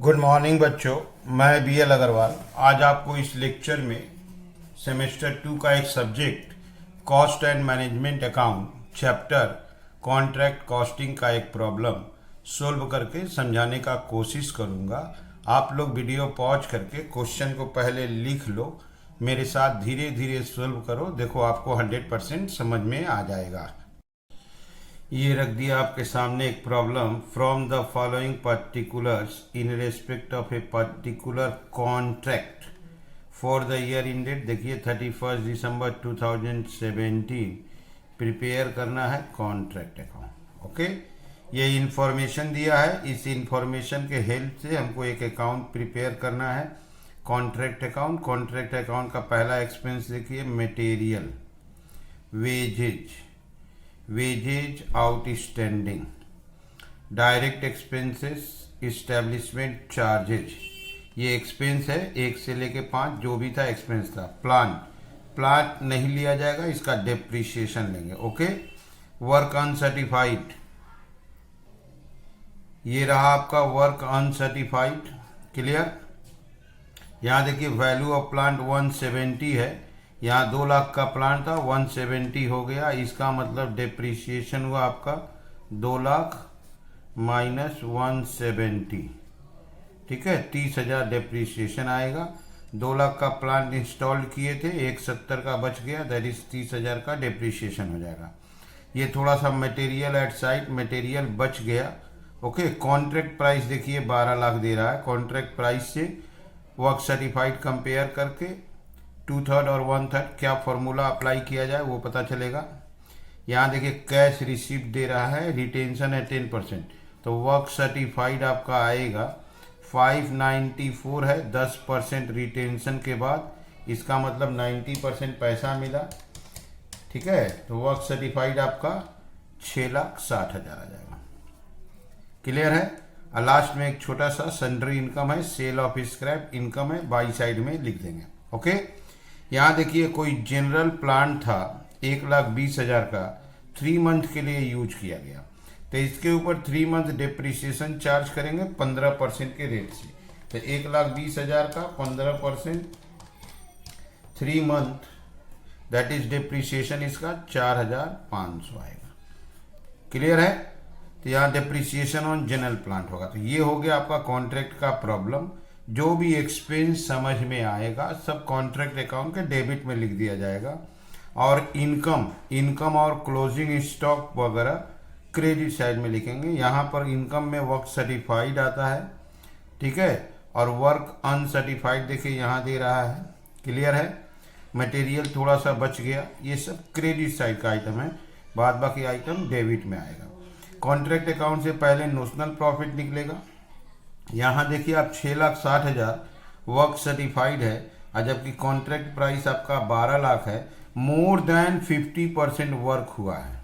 Good morning बच्चों, मैं B L Agarwal. आज आपको इस लेक्चर में सेमेस्टर 2 का एक subject cost and management account chapter contract costing का एक प्रॉब्लम सोल्व करके समझाने का कोशिश करूंगा। आप लोग वीडियो पॉज करके क्वेश्चन को पहले लिख लो, मेरे साथ धीरे धीरे सोल्व करो। देखो आपको 100% समझ में आ जाएगा। ये रख दिया आपके सामने एक problem. From the following particulars in respect of a particular contract for the year ended, देखिए 31 दिसंबर 2017 प्रिपेयर करना है कॉन्ट्रैक्ट अकाउंट। ओके, ये इंफॉर्मेशन दिया है, इस इंफॉर्मेशन के हेल्प से हमको एक अकाउंट प्रिपेयर करना है कॉन्ट्रैक्ट अकाउंट। कॉन्ट्रैक्ट अकाउंट का पहला एक्सपेंस देखिए material, wages outstanding, direct expenses, establishment charges. ये एक्सपेंस है 1 से लेके 5 जो भी था एक्सपेंस था। प्लांट नहीं लिया जाएगा, इसका डेप्रिसिएशन लेंगे। ओके, वर्क अनसर्टिफाइड, ये रहा आपका वर्क अनसर्टिफाइड। क्लियर। यहाँ देखिए वैल्यू ऑफ प्लांट 170 है, यहाँ 2 लाख का प्लांट था 170 हो गया, इसका मतलब डेप्रिसिएशन हुआ आपका 2 लाख माइनस 170। ठीक है, 30,000 डेप्रिसिएशन आएगा। 2 लाख का प्लांट इंस्टॉल किए थे, 170 का बच गया, दैट इज 30,000 का डेप्रिसिएशन हो जाएगा। ये थोड़ा सा मटेरियल एट साइट, मटेरियल बच गया। ओके, कॉन्ट्रैक्ट प्राइस देखिए 12 लाख दे रहा है। कॉन्ट्रैक्ट प्राइस से वर्क सर्टिफाइड कंपेयर करके 2/3 और 1/3 क्या फॉर्मूला अप्लाई किया जाए वो पता चलेगा। यहाँ देखिए कैश रिसीप्ट दे रहा है, रिटेंशन है 10%, तो वर्क सर्टिफाइड आपका आएगा 594 है, 10% रिटेंशन के बाद, इसका मतलब 90% पैसा मिला। ठीक है, तो वर्क सर्टिफाइड आपका 6,60,000 आ जाएगा। क्लियर है। और लास्ट में एक छोटा सा सन्ड्री इनकम है, सेल ऑफ स्क्रैप इनकम है, बाई साइड में लिख देंगे। ओके, यहाँ देखिए कोई जनरल प्लान था 1,20,000 का, 3 मंथ के लिए यूज किया गया, तो इसके ऊपर 3 मंथ डेप्रिसिएशन चार्ज करेंगे 15% के रेट से। तो 1,20,000 का 15% 3 मंथ, दैट इज डेप्रिसिएशन इसका 4,500 आएगा। क्लियर है। तो यहाँ डेप्रिसिएशन ऑन जनरल प्लांट होगा। तो ये हो गया आपका कॉन्ट्रैक्ट का प्रॉब्लम। जो भी एक्सपेंस समझ में आएगा सब कॉन्ट्रैक्ट अकाउंट के डेबिट में लिख दिया जाएगा, और इनकम और क्लोजिंग स्टॉक वगैरह क्रेडिट साइड में लिखेंगे। यहाँ पर इनकम में वर्क सर्टिफाइड आता है, ठीक है, और वर्क अनसर्टिफाइड देखिए यहाँ दे रहा है। क्लियर है। मटेरियल थोड़ा सा बच गया, ये सब क्रेडिट साइड का आइटम है, बाद बाकी आइटम डेबिट में आएगा। कॉन्ट्रैक्ट अकाउंट से पहले नोशनल प्रॉफिट निकलेगा। यहाँ देखिए आप 6,60,000 वर्क सर्टिफाइड है, और जबकि कॉन्ट्रैक्ट प्राइस आपका 12 लाख है। मोर देन 50% वर्क हुआ है,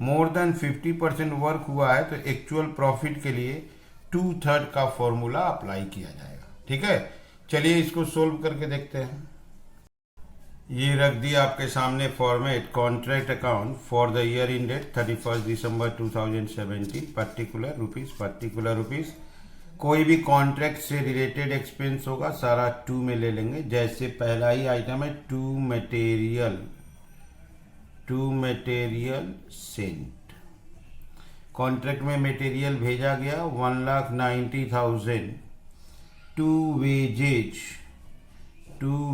मोर देन 50% वर्क हुआ है, तो एक्चुअल प्रॉफिट के लिए 2/3 का फॉर्मूला अप्लाई किया जाएगा। ठीक है, चलिए इसको सोल्व करके देखते हैं। ये रख दिया आपके सामने format contract account for the year ended 31 December 2017 particular rupees. कोई भी कॉन्ट्रैक्ट से रिलेटेड एक्सपेंस होगा सारा 2 में ले लेंगे। जैसे पहला ही आइटम है टू मटेरियल सेंट। कॉन्ट्रैक्ट में मटेरियल भेजा गया 1,90,000। टू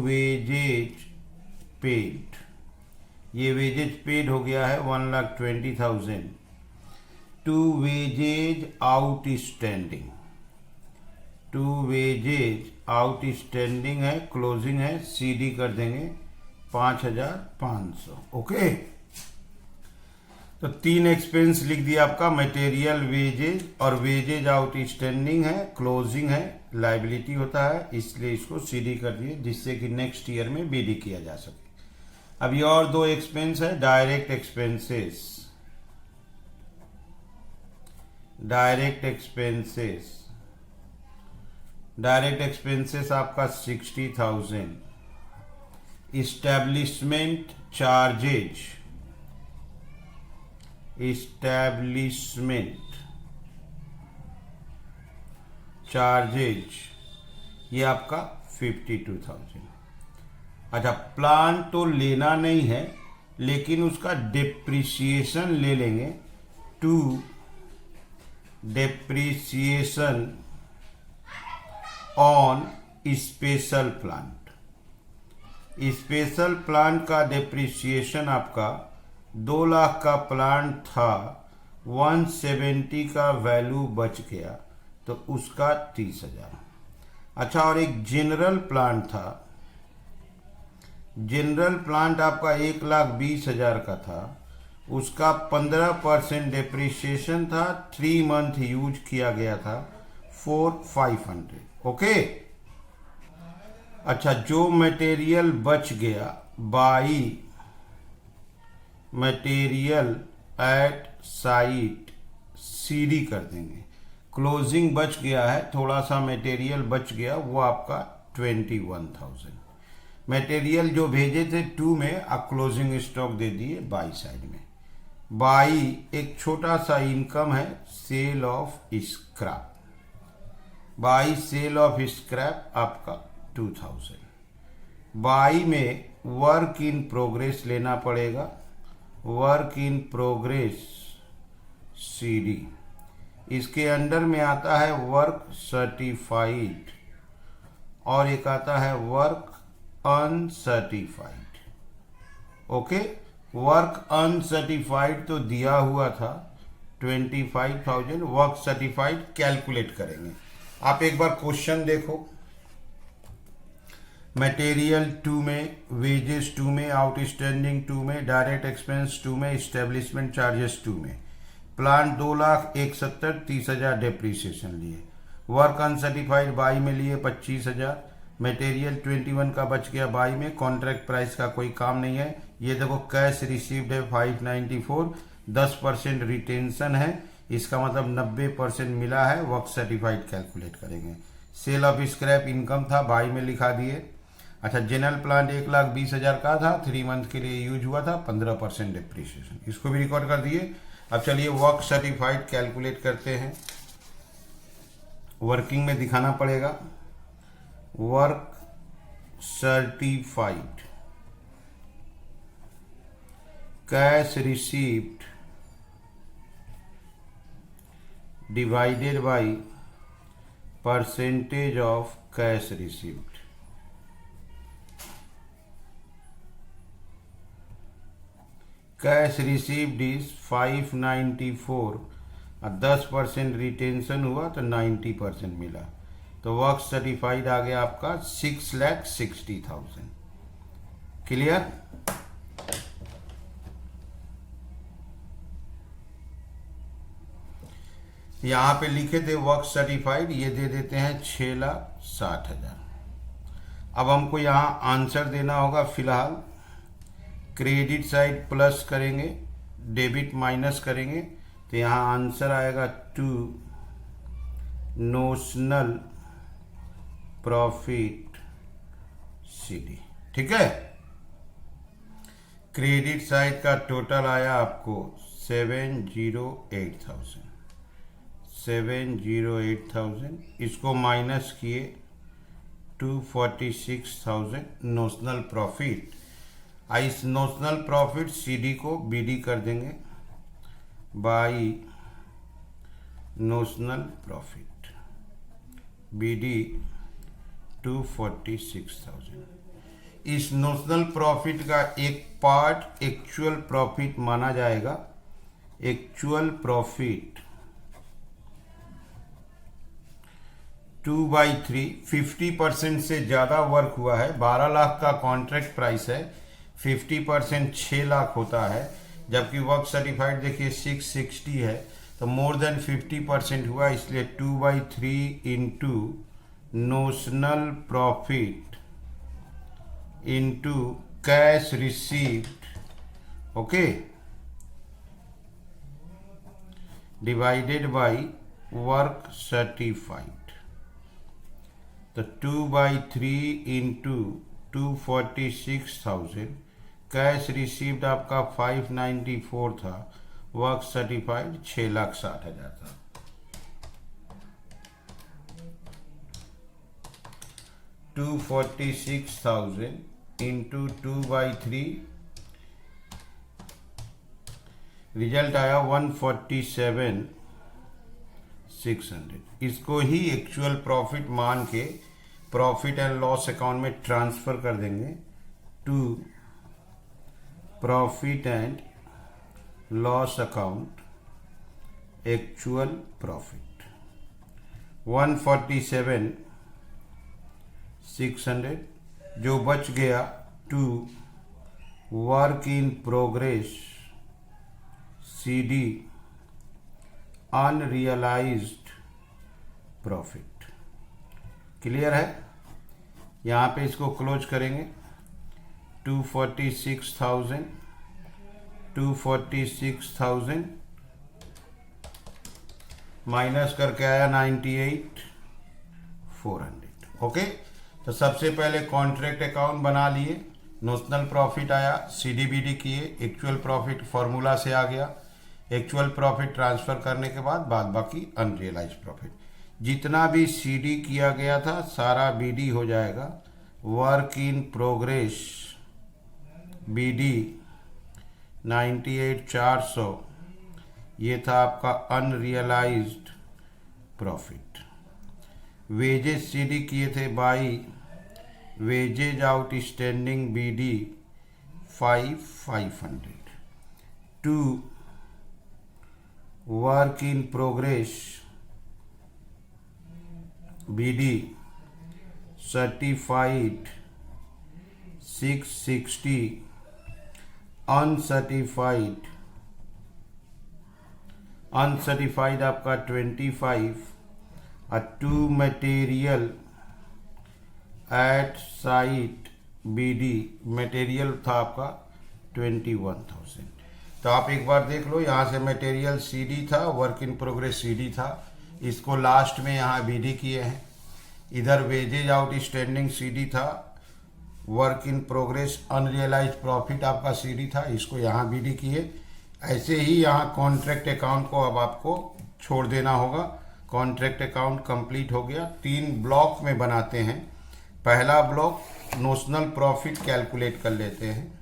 वेजेज पेड, ये वेजेज पेड हो गया है 1,20,000। टू वेजेज आउटस्टैंडिंग है, क्लोजिंग है, सीडी कर देंगे 5,500। ओके, तो 3 एक्सपेंस लिख दिया आपका, मटेरियल, वेजेज, और वेजेज आउटस्टैंडिंग है, क्लोजिंग है, लाइबिलिटी होता है, इसलिए इसको सीडी कर दिए जिससे कि नेक्स्ट ईयर में बीडी किया जा सके। अभी और 2 एक्सपेंस है, डायरेक्ट एक्सपेंसेस आपका 60,000। इस्टेब्लिशमेंट चार्जेज, चार्जेज, ये आपका 52,000। अच्छा, प्लान तो लेना नहीं है, लेकिन उसका डिप्रिसिएशन ले लेंगे। To depreciation on special plant. Special plant का डिप्रिसिएशन आपका 2 लाख का प्लांट था, 170 का वैल्यू बच गया, तो उसका 30,000। अच्छा, और एक जनरल प्लांट था, जनरल प्लांट आपका 1,20,000 का था, उसका 15% डिप्रिसिएशन था, 3 मंथ यूज किया गया था, 4,500। ओके। अच्छा, जो मटेरियल बच गया, by material at site, CD कर देंगे। क्लोजिंग बच गया है, थोड़ा सा मटेरियल बच गया, वो आपका 21,000। मटेरियल जो भेजे थे 2 में, आप क्लोजिंग स्टॉक दे दिए बाई साइड में। बाई एक छोटा सा इनकम है, sale of scrap. By sale of scrap आपका 2,000। बाई में वर्क इन प्रोग्रेस लेना पड़ेगा, वर्क इन प्रोग्रेस सीडी। इसके अंडर में आता है वर्क सर्टिफाइड, और एक आता है work uncertified. Okay, work uncertified तो दिया हुआ था 25,000, वर्क सर्टिफाइड कैलकुलेट करेंगे। आप एक बार क्वेश्चन देखो, मटेरियल 2 में, वेजेस 2 में, आउटस्टैंडिंग 2 में, डायरेक्ट एक्सपेंस 2 में, इस्टेब्लिशमेंट चार्जेस 2 में। प्लांट 2,71,70, 30,000 डेप्रीसिएशन लिए। वर्क अनसर्टिफाइड बाई में लिए 25,000। मटेरियल 21 का बच गया बाई में, कॉन्ट्रैक्ट प्राइस का कोई काम नहीं है। ये देखो कैश रिसीव्ड है 594, 10% रिटेंशन है, इसका मतलब 90% मिला है, वर्क सर्टिफाइड कैलकुलेट करेंगे। सेल ऑफ स्क्रैप इनकम था, बाई में लिखा दिए। अच्छा, जनरल प्लांट 1,20,000 का था, 3 मंथ के लिए यूज हुआ था, 15% डिप्रिसिएशन, इसको भी रिकॉर्ड कर दिए। अब चलिए वर्क सर्टिफाइड कैलकुलेट करते हैं। वर्किंग में दिखाना पड़ेगा, work certified cash received divided by percentage of cash received. Cash received is 594, 10% retention हुआ तो 90% मिला, तो वर्क सर्टिफाइड आ गया आपका 6,60,000। क्लियर? यहां पे लिखे थे वर्क सर्टिफाइड, ये दे देते हैं 6,60,000। अब हमको यहां आंसर देना होगा। फिलहाल क्रेडिट साइड प्लस करेंगे, डेबिट माइनस करेंगे, तो यहाँ आंसर आएगा 2 नोशनल प्रॉफिट सीडी। ठीक है, क्रेडिट साइड का टोटल आया आपको 708,000। इसको माइनस किए 246,000 नोशनल प्रॉफिट। इस नोशनल प्रॉफिट सीडी को बीडी कर देंगे बाई नोशनल प्रॉफिट, बीडी 246,000। इस नोशनल प्रॉफिट का एक पार्ट एक्चुअल प्रॉफिट माना जाएगा। एक्चुअल प्रॉफिट 2/3, 50% से ज़्यादा वर्क हुआ है। 12 लाख का कॉन्ट्रैक्ट प्राइस है, 50% 6 लाख होता है, जबकि वर्क सर्टिफाइड देखिए 660 है, तो मोर देन 50% हुआ, इसलिए 2/3 into notional profit into cash received, okay, divided by work certified. तो 2/3 इंटू 246,000, कैश रिसीव्ड आपका 594 था, वर्क सर्टिफाइड 6,60,000 था। 246,000 इंटू 2/3, रिजल्ट आया 147,600। इसको ही एक्चुअल प्रॉफिट मान के प्रॉफिट एंड लॉस अकाउंट में ट्रांसफर कर देंगे to profit and loss account actual profit 147,600। जो बच गया to work in progress CD unrealised profit. Clear है? यहाँ पे इसको क्लोज करेंगे 246,000 माइनस करके आया 98,400। ओके, तो सबसे पहले कॉन्ट्रैक्ट अकाउंट बना लिए, नोशनल प्रॉफिट आया, CDBD किए, एक्चुअल प्रॉफिट फॉर्मूला से आ गया, एक्चुअल प्रॉफिट ट्रांसफर करने के बाद बाकी अनरियलाइज प्रॉफिट। जितना भी CD किया गया था सारा BD हो जाएगा। वर्क इन प्रोग्रेस BD 98,400, ये था आपका अनरियलाइज्ड प्रॉफिट। वेजेस CD किए थे by wages outstanding BD 5,500 to work in progress BD certified 660, uncertified आपका 25, to material at site BD material था आपका 21,000। तो आप एक बार देख लो, यहाँ से मटेरियल CD था, वर्क इन प्रोग्रेस CD था, इसको लास्ट में यहाँ BD किए हैं। इधर वेजेज आउटस्टैंडिंग CD था, work in progress unrealised profit आपका CD था, इसको यहाँ BD किए। ऐसे ही यहाँ कॉन्ट्रैक्ट अकाउंट को अब आपको छोड़ देना होगा। कॉन्ट्रैक्ट अकाउंट कंप्लीट हो गया। 3 ब्लॉक में बनाते हैं। पहला ब्लॉक नोशनल प्रॉफिट कैलकुलेट कर लेते हैं।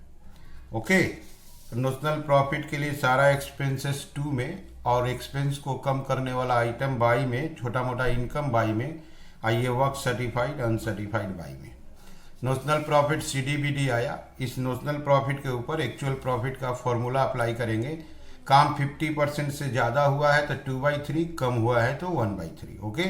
ओके, नोशनल प्रॉफिट के लिए सारा एक्सपेंसेस 2 में और एक्सपेंस को कम करने वाला आइटम बाई में, छोटा मोटा इनकम बाई में, आइए वर्क सर्टिफाइड अनसर्टिफाइड बाई में। नोशनल प्रॉफिट CDBD आया। इस नोशनल प्रॉफिट के ऊपर एक्चुअल प्रॉफिट का फॉर्मूला अप्लाई करेंगे। काम 50% से ज़्यादा हुआ है तो 2/3, कम हुआ है तो 1/3। ओके,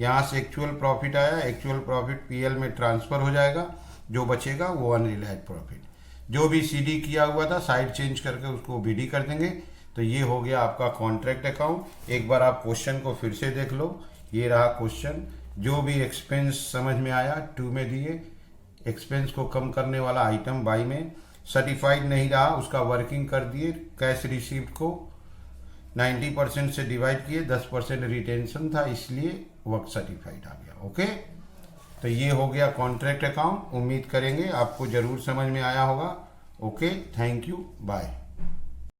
यहाँ से एक्चुअल प्रॉफिट आया, एक्चुअल प्रॉफिट PL में ट्रांसफ़र हो जाएगा, जो बचेगा वो अनरियलाइज प्रॉफिट। जो भी CD किया हुआ था साइड चेंज करके उसको BD कर देंगे। तो ये हो गया आपका कॉन्ट्रैक्ट अकाउंट। एक बार आप क्वेश्चन को फिर से देख लो, ये रहा क्वेश्चन। जो भी एक्सपेंस समझ में आया 2 में दिए, एक्सपेंस को कम करने वाला आइटम बाई में, सर्टिफाइड नहीं रहा उसका वर्किंग कर दिए, कैश रिसीव्ड को 90% से डिवाइड किए, 10% रिटेंशन था इसलिए वर्क सर्टिफाइड आ गया। ओके, तो ये हो गया कॉन्ट्रैक्ट अकाउंट। उम्मीद करेंगे आपको ज़रूर समझ में आया होगा। Okay, thank you, bye.